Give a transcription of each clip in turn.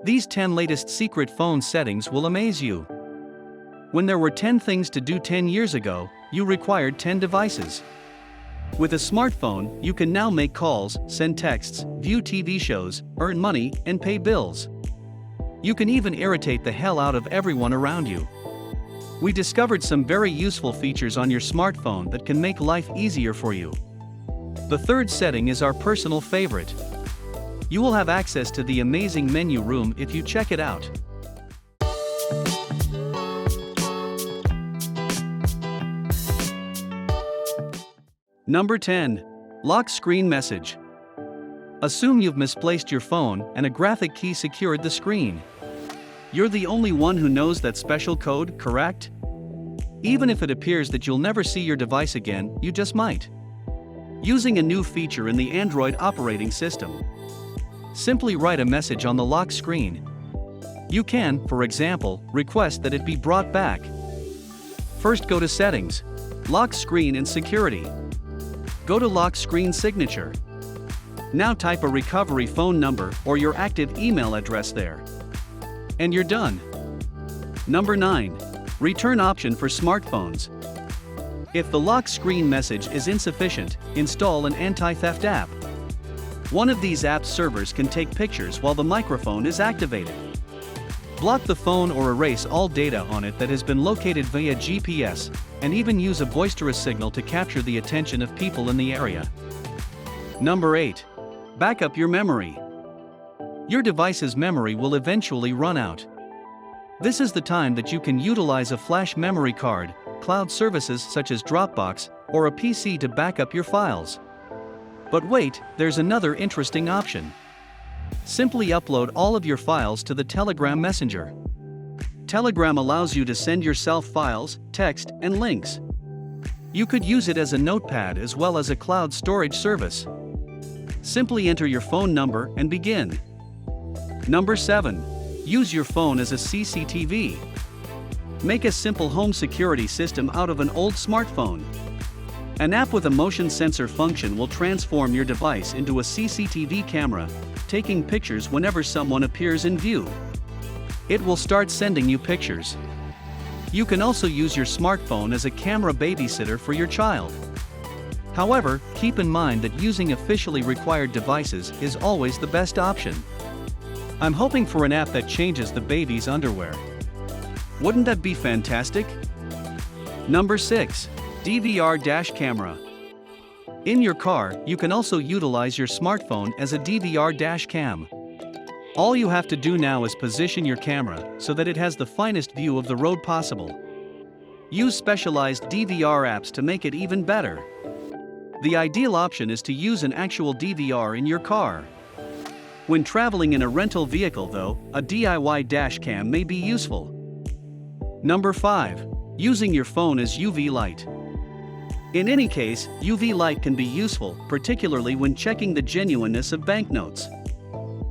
These 10 latest secret phone settings will amaze you. When there were 10 things to do 10 years ago, you required 10 devices. With a smartphone, you can now make calls, send texts, view TV shows, earn money, and pay bills. You can even irritate the hell out of everyone around you. We discovered some very useful features on your smartphone that can make life easier for you. The third setting is our personal favorite. You will have access to the amazing menu room if you check it out. Number 10. Lock screen message. Assume you've misplaced your phone and a graphic key secured the screen. You're the only one who knows that special code, correct? Even if it appears that you'll never see your device again, you just might. Using a new feature in the Android operating system. Simply write a message on the lock screen. You can, for example, request that it be brought back. First, go to Settings, Lock Screen and Security. Go to Lock Screen Signature. Now type a recovery phone number or your active email address there. And you're done. Number 9. Return option for smartphones. If the lock screen message is insufficient, install an anti-theft app. One of these apps' servers can take pictures while the microphone is activated. Block the phone or erase all data on it that has been located via GPS, and even use a boisterous signal to capture the attention of people in the area. Number 8. Backup your memory. Your device's memory will eventually run out. This is the time that you can utilize a flash memory card, cloud services such as Dropbox, or a PC to back up your files. But wait, there's another interesting option. Simply upload all of your files to the Telegram Messenger. Telegram allows you to send yourself files, text, and links. You could use it as a notepad as well as a cloud storage service. Simply enter your phone number and begin. Number 7. Use your phone as a CCTV. Make a simple home security system out of an old smartphone. An app with a motion sensor function will transform your device into a CCTV camera, taking pictures whenever someone appears in view. It will start sending you pictures. You can also use your smartphone as a camera babysitter for your child. However, keep in mind that using officially required devices is always the best option. I'm hoping for an app that changes the baby's underwear. Wouldn't that be fantastic? Number 6. DVR dash camera. In your car, you can also utilize your smartphone as a DVR dash cam. All you have to do now is position your camera so that it has the finest view of the road possible. Use specialized DVR apps to make it even better. The ideal option is to use an actual DVR in your car. When traveling in a rental vehicle though, a DIY dash cam may be useful. Number 5. Using your phone as UV light. In any case, UV light can be useful, particularly when checking the genuineness of banknotes.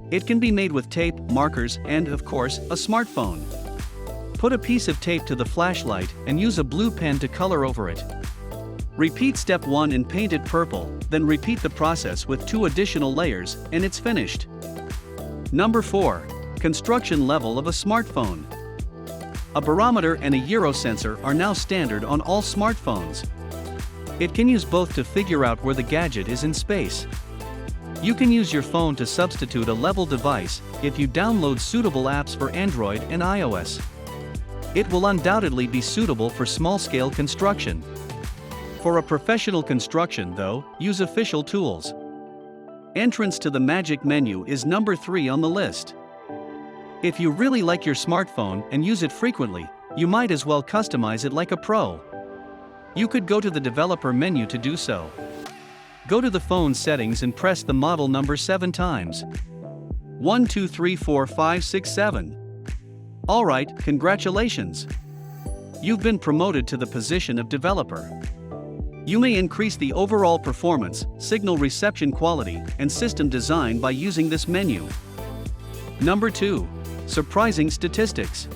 It can be made with tape, markers, and, of course, a smartphone. Put a piece of tape to the flashlight and use a blue pen to color over it. Repeat step 1 and paint it purple, then repeat the process with 2 additional layers, and it's finished. Number 4. Construction level of a smartphone. A barometer and a gyro sensor are now standard on all smartphones. It can use both to figure out where the gadget is in space. You can use your phone to substitute a level device if you download suitable apps for Android and iOS. It will undoubtedly be suitable for small-scale construction. For a professional construction though, use official tools. Entrance to the magic menu is number 3 on the list. If you really like your smartphone and use it frequently, you might as well customize it like a pro. You could go to the developer menu to do so. Go to the phone settings and press the model number 7 times. 1 2 3 4 5 6 7. Alright, congratulations! You've been promoted to the position of developer. You may increase the overall performance, signal reception quality, and system design by using this menu. Number 2. Surprising statistics.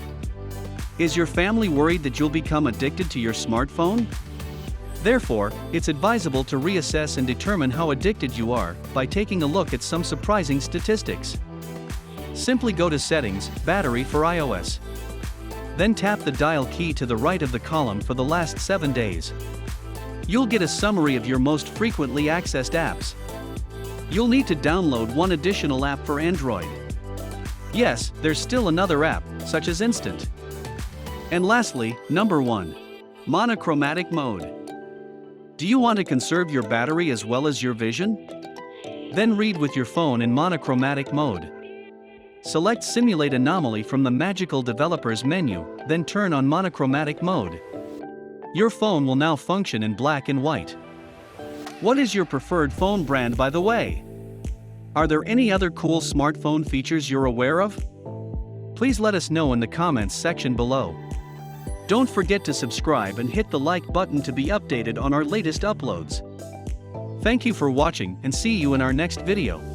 Is your family worried that you'll become addicted to your smartphone? Therefore, it's advisable to reassess and determine how addicted you are by taking a look at some surprising statistics. Simply go to Settings, Battery for iOS. Then tap the dial key to the right of the column for the last 7 days. You'll get a summary of your most frequently accessed apps. You'll need to download one additional app for Android. Yes, there's still another app, such as Instant. And lastly, number 1. Monochromatic mode. Do you want to conserve your battery as well as your vision? Then read with your phone in monochromatic mode. Select Simulate Anomaly from the Magical Developers menu, then turn on monochromatic mode. Your phone will now function in black and white. What is your preferred phone brand, by the way? Are there any other cool smartphone features you're aware of? Please let us know in the comments section below. Don't forget to subscribe and hit the like button to be updated on our latest uploads. Thank you for watching and see you in our next video.